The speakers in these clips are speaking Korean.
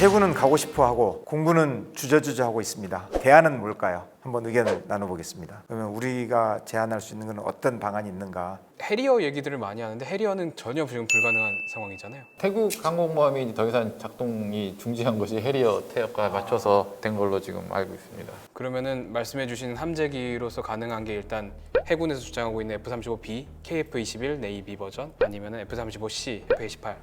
해군은 가고 싶어 하고 공군은 주저주저 하고 있습니다. 대안은 뭘까요? 한번 의견을 나눠보겠습니다. 그러면 우리가 제안할 수 있는 건 어떤 방안이 있는가? 해리어 얘기들을 많이 하는데 해리어는 전혀 지금 불가능한 상황이잖아요. 태국 항공모함이 더 이상 작동이 중지한 것이 해리어 태역과 맞춰서 된 걸로 지금 알고 있습니다. 그러면은 말씀해주신 함재기로서 가능한 게 일단 해군에서 주장하고 있는 F-35B, KF-21 네이비 버전 아니면 F-35C, F-28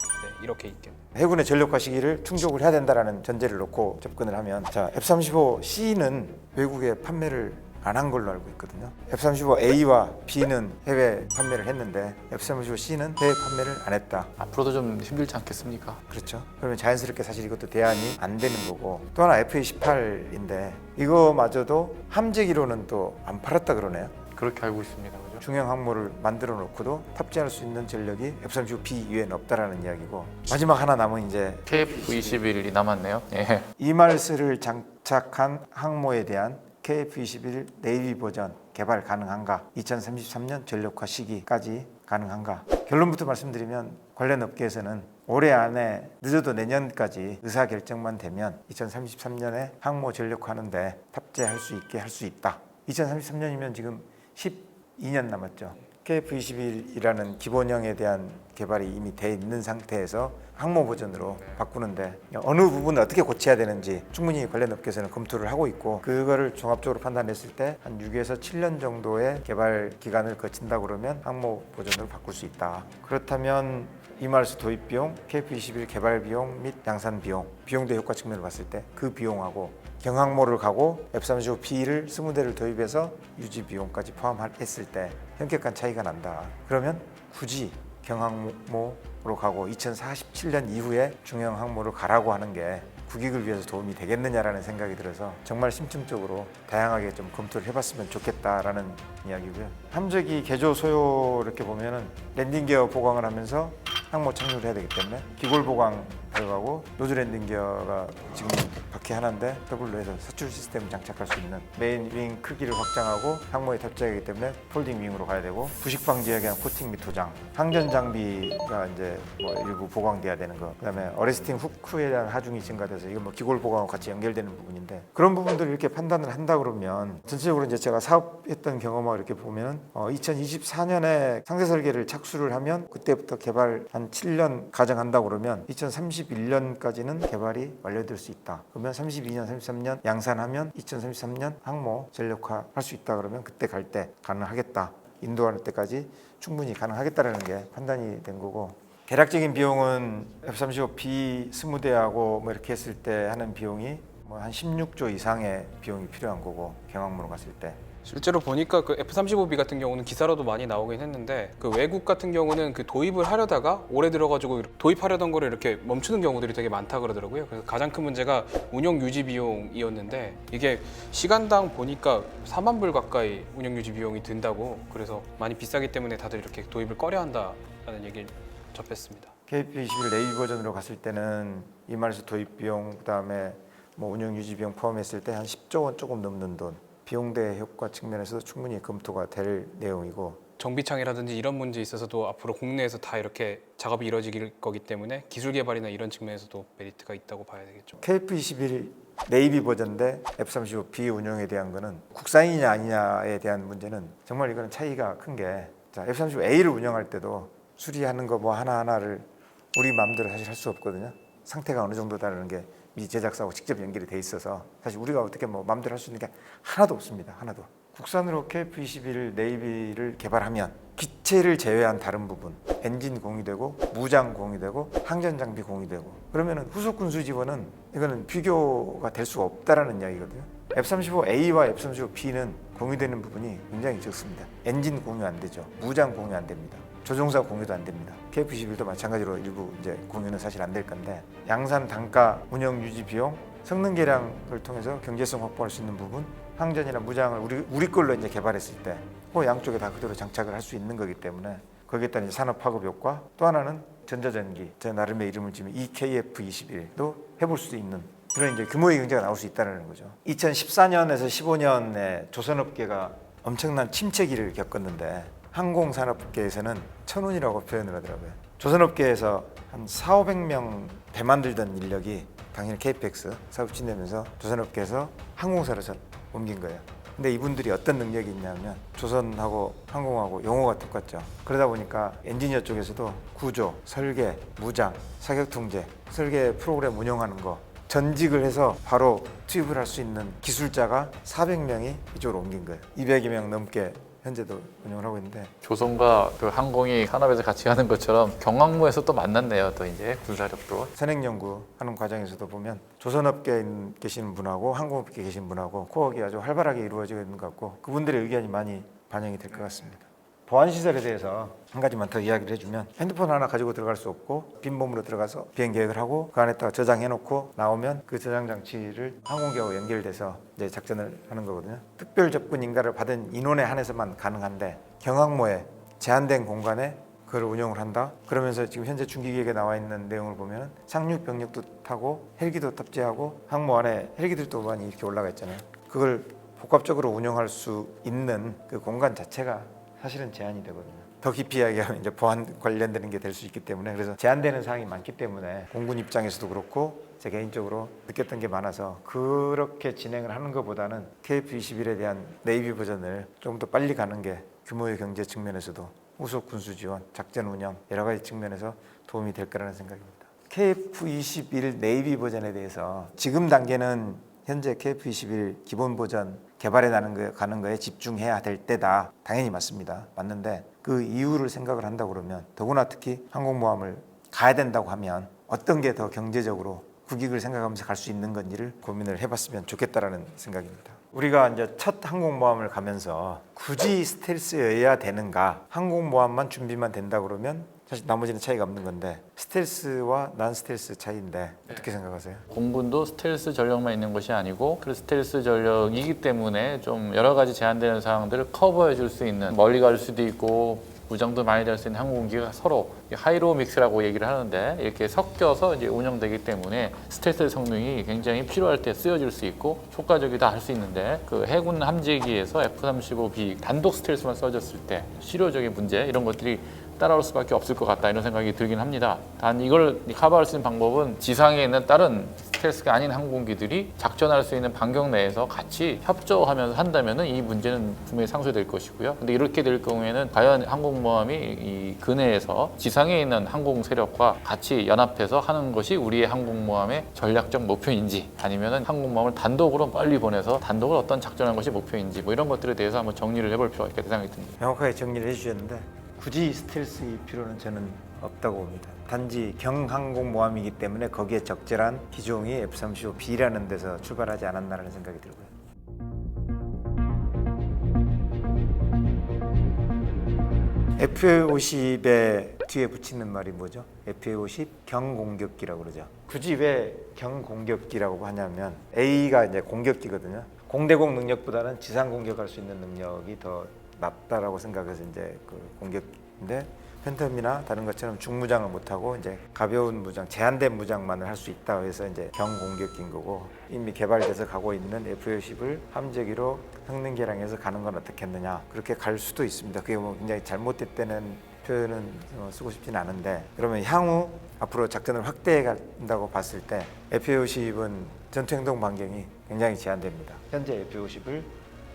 이렇게 있겠네요. 해군의 전력화 시기를 충족을 해야 된다는 전제를 놓고 접근을 하면 자, F-35C는 외국에 판매를 안 한 걸로 알고 있거든요. F-35A와 B는 해외 판매를 했는데 F-35C는 해외 판매를 안 했다. 앞으로도 좀 힘들지 않겠습니까? 그렇죠. 그러면 자연스럽게 사실 이것도 대안이 안 되는 거고 또 하나 F-28인데 이거마저도 함재기로는 또 안 팔았다 그러네요. 그렇게 알고 있습니다. 그죠? 중형 항모를 만들어 놓고도 탑재할 수 있는 전력이 F-35B 이외엔 없다라는 이야기고 마지막 하나 남은 이제 KF-21이 남았네요. 예. 이말스를 장착한 항모에 대한 KF-21 네이비 버전 개발 가능한가? 2033년 전력화 시기까지 가능한가? 결론부터 말씀드리면 관련 업계에서는 올해 안에 늦어도 내년까지 의사결정만 되면 2033년에 항모 전력화하는데 탑재할 수 있게 할 수 있다. 2033년이면 지금 12년 남았죠. KF-21이라는 기본형에 대한 개발이 이미 돼 있는 상태에서 항모 버전으로 바꾸는데 어느 부분을 어떻게 고쳐야 되는지 충분히 관련 업계에서는 검토를 하고 있고 그거를 종합적으로 판단했을 때 한 6에서 7년 정도의 개발 기간을 거친다 그러면 항모 버전으로 바꿀 수 있다. 그렇다면 이말스 도입 비용, KF-21 개발 비용 및 양산 비용, 비용대 효과 측면을 봤을 때 그 비용하고 경항모를 가고 F-35B를 20대를 도입해서 유지 비용까지 포함했을 때 현격한 차이가 난다. 그러면 굳이 경항모로 가고 2047년 이후에 중형 항모를 가라고 하는 게 국익을 위해서 도움이 되겠느냐라는 생각이 들어서 정말 심층적으로 다양하게 좀 검토를 해봤으면 좋겠다라는 이야기고요. 함재기 개조 소요 이렇게 보면은 랜딩 기어 보강을 하면서 항모 착륙을 해야 되기 때문에 기골 보강 들어가고 노즐 랜딩 기어가 지금 바퀴 하나인데 더블로 해서 서출 시스템을 장착할 수 있는 메인 윙 크기를 확장하고 항모에 탑재하기 때문에 폴딩 윙으로 가야 되고 부식 방지에 대한 코팅 및 도장, 항전 장비가 이제 뭐 일부 보강돼야 되는 거, 그다음에 어레스팅 후크에 대한 하중이 증가돼서 이건 뭐 기골 보강과 같이 연결되는 부분인데 그런 부분들을 이렇게 판단을 한다 그러면 전체적으로 이제 제가 사업했던 경험을 이렇게 보면 2024년에 상세 설계를 착수를 하면 그때부터 개발 한 7년 가정한다 그러면 2031년까지는 개발이 완료될 수 있다. 그러면 32년, 33년 양산하면 2033년 항모 전력화 할 수 있다 그러면 그때 갈 때 가능하겠다. 인도할 때까지 충분히 가능하겠다라는 게 판단이 된 거고 대략적인 비용은 F-35B 20대하고 뭐 이렇게 했을 때 하는 비용이 뭐 한 16조 이상의 비용이 필요한 거고 경항모로 갔을 때 실제로 보니까 그 F-35B 같은 경우는 기사로도 많이 나오긴 했는데 그 외국 같은 경우는 그 도입을 하려다가 오래 들어가지고 도입하려던 거를 이렇게 멈추는 경우들이 되게 많다 그러더라고요. 그래서 가장 큰 문제가 운영 유지 비용이었는데 이게 시간당 보니까 4만 불 가까이 운영 유지 비용이 든다고 그래서 많이 비싸기 때문에 다들 이렇게 도입을 꺼려한다라는 얘기를 접했습니다. KF-21 네이비 버전으로 갔을 때는 이말스 도입 비용 그다음에 뭐 운영 유지 비용 포함했을 때 한 10조 원 조금 넘는 돈 비용대 효과 측면에서도 충분히 검토가 될 내용이고 정비창이라든지 이런 문제에 있어서도 앞으로 국내에서 다 이렇게 작업이 이루어질 거기 때문에 기술 개발이나 이런 측면에서도 메리트가 있다고 봐야 되겠죠. KF-21 네이비 버전인데 F-35B 운영에 대한 거는 국산이냐 아니냐에 대한 문제는 정말 이거는 차이가 큰 게 F-35A를 운영할 때도 수리하는 거 뭐 하나하나를 우리 마음대로 사실 할 수 없거든요. 상태가 어느 정도다라는 게 미 제작사하고 직접 연결이 돼 있어서 사실 우리가 어떻게 뭐 마음대로 할 수 있는 게 하나도 없습니다. 하나도. 국산으로 KF-21 네이비를 개발하면 기체를 제외한 다른 부분 엔진 공유되고 무장 공유되고 항전 장비 공유되고 그러면은 후속 군수 지원은 이거는 비교가 될 수가 없다라는 이야기거든요. F-35A와 F-35B는 공유되는 부분이 굉장히 적습니다. 엔진 공유 안 되죠. 무장 공유 안 됩니다. 조종사 공유도 안 됩니다. KF-21도 마찬가지로 일부 이제 공유는 사실 안 될 건데 양산 단가, 운영 유지 비용, 성능 개량을 통해서 경제성 확보할 수 있는 부분, 항전이나 무장을 우리 걸로 이제 개발했을 때 그 양쪽에 다 그대로 장착을 할 수 있는 거기 때문에 거기에 따른 산업 파급 효과, 또 하나는 전자전기, 제 나름의 이름을 지으면 EKF-21도 해볼 수 있는 그런 이제 규모의 경제가 나올 수 있다는 거죠. 2014년에서 15년에 조선업계가 엄청난 침체기를 겪었는데 항공산업계에서는 천운이라고 표현을 하더라고요. 조선업계에서 한 4,500명 배 만들던 인력이 당연히 KPX 사업 지내면서 조선업계에서 항공사로 옮긴 거예요. 근데 이분들이 어떤 능력이 있냐면 조선하고 항공하고 용어가 똑같죠. 그러다 보니까 엔지니어 쪽에서도 구조, 설계, 무장, 사격 통제, 설계 프로그램 운영하는 거 전직을 해서 바로 투입을 할 수 있는 기술자가 400명이 이쪽으로 옮긴 거예요. 200여 명 넘게 현재도 운영을 하고 있는데 조선과 그 항공이 산업에서 같이 하는 것처럼 경항모에서 또 만났네요. 또 이제 군사력도. 선행연구하는 과정에서도 보면 조선업계에 계시는 분하고 항공업계에 계신 분하고 코어가 아주 활발하게 이루어지고 있는 것 같고 그분들의 의견이 많이 반영이 될 것 같습니다. 보안시설에 대해서 한 가지만 더 이야기를 해주면 핸드폰 하나 가지고 들어갈 수 없고 빈몸으로 들어가서 비행 계획을 하고 그 안에다가 저장해놓고 나오면 그 저장 장치를 항공기하고 연결돼서 이제 작전을 하는 거거든요. 특별 접근 인가를 받은 인원에 한해서만 가능한데 경항모에 제한된 공간에 그걸 운영을 한다. 그러면서 지금 현재 중기계획에 나와 있는 내용을 보면 상륙 병력도 타고 헬기도 탑재하고 항모 안에 헬기들도 많이 이렇게 올라가 있잖아요. 그걸 복합적으로 운영할 수 있는 그 공간 자체가 사실은 제한이 되거든요. 더 깊이 이야기하면 이제 보안 관련되는 게 될 수 있기 때문에 그래서 제한되는 사항이 많기 때문에 공군 입장에서도 그렇고 제 개인적으로 느꼈던 게 많아서 그렇게 진행을 하는 것보다는 KF-21에 대한 네이비 버전을 좀 더 빨리 가는 게 규모의 경제 측면에서도 후속 군수 지원, 작전 운영 여러 가지 측면에서 도움이 될 거라는 생각입니다. KF-21 네이비 버전에 대해서 지금 단계는 현재 KF-21 기본 버전 개발해 가는 거에 집중해야 될 때다. 당연히 맞습니다. 맞는데 그 이유를 생각을 한다고 그러면 더구나 특히 항공모함을 가야 된다고 하면 어떤 게 더 경제적으로 국익을 생각하면서 갈 수 있는 건지를 고민을 해봤으면 좋겠다라는 생각입니다. 우리가 이제 첫 항공모함을 가면서 굳이 스텔스여야 되는가? 항공모함만 준비만 된다 그러면 사실 나머지는 차이가 없는 건데 스텔스와 난 스텔스 차이인데 어떻게 생각하세요? 공군도 스텔스 전력만 있는 것이 아니고 그 스텔스 전력이기 때문에 좀 여러 가지 제한되는 사항들을 커버해 줄 수 있는 멀리 갈 수도 있고 무장도 많이 될 수 있는 항공기가 서로 하이로 믹스라고 얘기를 하는데 이렇게 섞여서 이제 운영되기 때문에 스텔스 성능이 굉장히 필요할 때 쓰여질 수 있고 효과적이다 할 수 있는데 그 해군 함재기에서 F-35B 단독 스텔스만 써졌을 때 실효적인 문제 이런 것들이 따라올 수밖에 없을 것 같다 이런 생각이 들긴 합니다. 단 이걸 커버할 수 있는 방법은 지상에 있는 다른 스텔스가 아닌 항공기들이 작전할 수 있는 반경 내에서 같이 협조하면서 한다면 이 문제는 분명히 상쇄될 것이고요. 근데 이렇게 될 경우에는 과연 항공모함이 이 근해에서 지상에 있는 항공 세력과 같이 연합해서 하는 것이 우리의 항공모함의 전략적 목표인지 아니면 항공모함을 단독으로 빨리 보내서 단독으로 어떤 작전하는 것이 목표인지 뭐 이런 것들에 대해서 한번 정리를 해볼 필요가 있겠다 생각이 듭니다. 명확하게 정리를 해주셨는데 굳이 스텔스일 필요는 저는 없다고 봅니다. 단지 경항공모함이기 때문에 거기에 적절한 기종이 F-35B라는 데서 출발하지 않았나라는 생각이 들고요. F-50의 뒤에 붙이는 말이 뭐죠? F-50 경공격기라고 그러죠. 굳이 왜 경공격기라고 하냐면 A가 이제 공격기거든요. 공대공 능력보다는 지상 공격할 수 있는 능력이 더 낫다라고 생각해서 이제 그 공격인데 팬텀이나 다른 것처럼 중무장을 못하고 이제 가벼운 무장, 제한된 무장만을 할 수 있다 해서 이제 경공격기인 거고 이미 개발돼서 가고 있는 F-50을 함재기로 성능 개량해서 가는 건 어떻겠느냐 그렇게 갈 수도 있습니다. 그게 뭐 굉장히 잘못됐다는 표현은 쓰고 싶지는 않은데 그러면 향후 앞으로 작전을 확대해 간다고 봤을 때 F-50은 전투행동 반경이 굉장히 제한됩니다. 현재 F-50을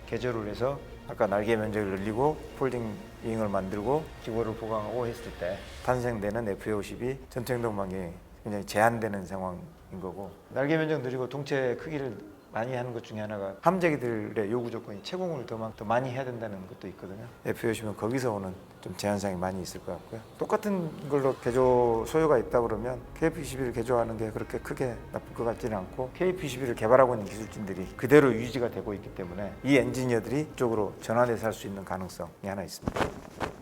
개조를 해서 아까 날개 면적을 늘리고 폴딩 윙을 만들고 기고를 보강하고 했을 때 탄생되는 F-50이 전투행동 반경이 굉장히 제한되는 상황인 거고 날개 면적 늘리고 동체 크기를 많이 하는 것 중에 하나가 함재기들의 요구 조건이 채공을 더 많이 해야 된다는 것도 있거든요. F-50은 거기서 오는 좀 제한상이 많이 있을 것 같고요. 똑같은 걸로 개조 소요가 있다 그러면 KF-21을 개조하는 게 그렇게 크게 나쁠 것 같지는 않고 KF-21을 개발하고 있는 기술진들이 그대로 유지가 되고 있기 때문에 이 엔지니어들이 이쪽으로 전환해서 할 수 있는 가능성이 하나 있습니다.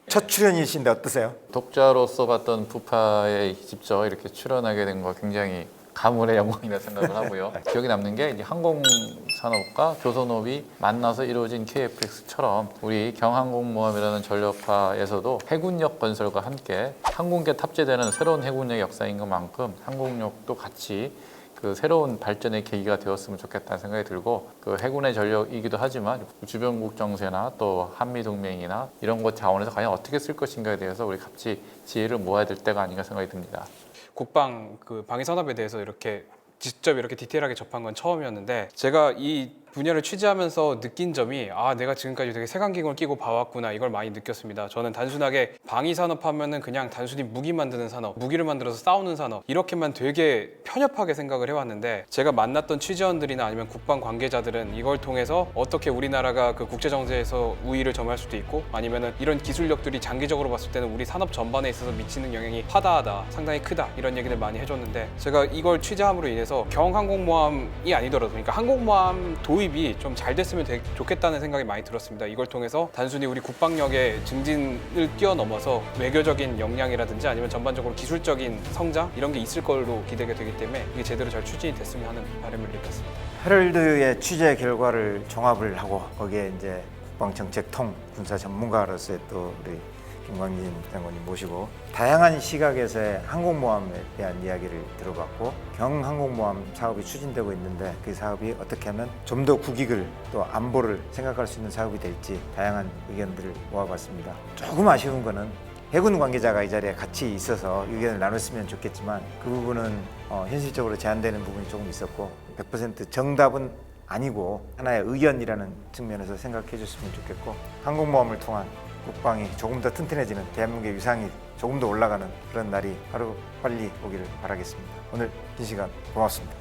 첫 출연이신데 어떠세요? 독자로서 봤던 부파에 직접 이렇게 출연하게 된 거 굉장히 가문의 영광이라 생각을 하고요. 기억에 남는 게 이제 항공산업과 조선업이 만나서 이루어진 KF-X처럼 우리 경항공모함이라는 전력파에서도 해군력 건설과 함께 항공기에 탑재되는 새로운 해군력 역사인 것만큼 항공력도 같이 그 새로운 발전의 계기가 되었으면 좋겠다는 생각이 들고 그 해군의 전력이기도 하지만 주변국 정세나 또 한미 동맹이나 이런 것 자원에서 과연 어떻게 쓸 것인가에 대해서 우리 같이 지혜를 모아야 될 때가 아닌가 생각이 듭니다. 국방 그 방위 산업에 대해서 이렇게 직접 이렇게 디테일하게 접한 건 처음이었는데 제가 이 분야를 취재하면서 느낀 점이 내가 지금까지 되게 색안경을 끼고 봐왔구나 이걸 많이 느꼈습니다. 저는 단순하게 방위 산업 하면은 그냥 단순히 무기 만드는 산업, 무기를 만들어서 싸우는 산업 이렇게만 되게 편협하게 생각을 해왔는데 제가 만났던 취재원들이나 아니면 국방 관계자들은 이걸 통해서 어떻게 우리나라가 그 국제 정세에서 우위를 점할 수도 있고 아니면은 이런 기술력들이 장기적으로 봤을 때는 우리 산업 전반에 있어서 미치는 영향이 하다하다, 상당히 크다 이런 얘기를 많이 해줬는데 제가 이걸 취재함으로 인해서 경항공모함이 아니더라도 그러니까 항공모함 도입이 좀 잘 됐으면 좋겠다는 생각이 많이 들었습니다. 이걸 통해서 단순히 우리 국방력의 증진을 뛰어넘어서 외교적인 역량이라든지 아니면 전반적으로 기술적인 성장 이런 게 있을 걸로 기대가 되기 때문에 이게 제대로 잘 추진이 됐으면 하는 바람을 느꼈습니다. 헤럴드의 취재 결과를 종합을 하고 거기에 이제 국방정책통 군사 전문가로서의 또 우리 김광진 장관님 모시고 다양한 시각에서의 항공모함에 대한 이야기를 들어봤고 경항공모함 사업이 추진되고 있는데 그 사업이 어떻게 하면 좀 더 국익을 또 안보를 생각할 수 있는 사업이 될지 다양한 의견들을 모아봤습니다. 조금 아쉬운 거는 해군 관계자가 이 자리에 같이 있어서 의견을 나눴으면 좋겠지만 그 부분은 현실적으로 제한되는 부분이 조금 있었고 100% 정답은 아니고 하나의 의견이라는 측면에서 생각해 줬으면 좋겠고 항공모함을 통한 국방이 조금 더 튼튼해지는 대한민국의 위상이 조금 더 올라가는 그런 날이 하루 빨리 오기를 바라겠습니다. 오늘 긴 시간 고맙습니다.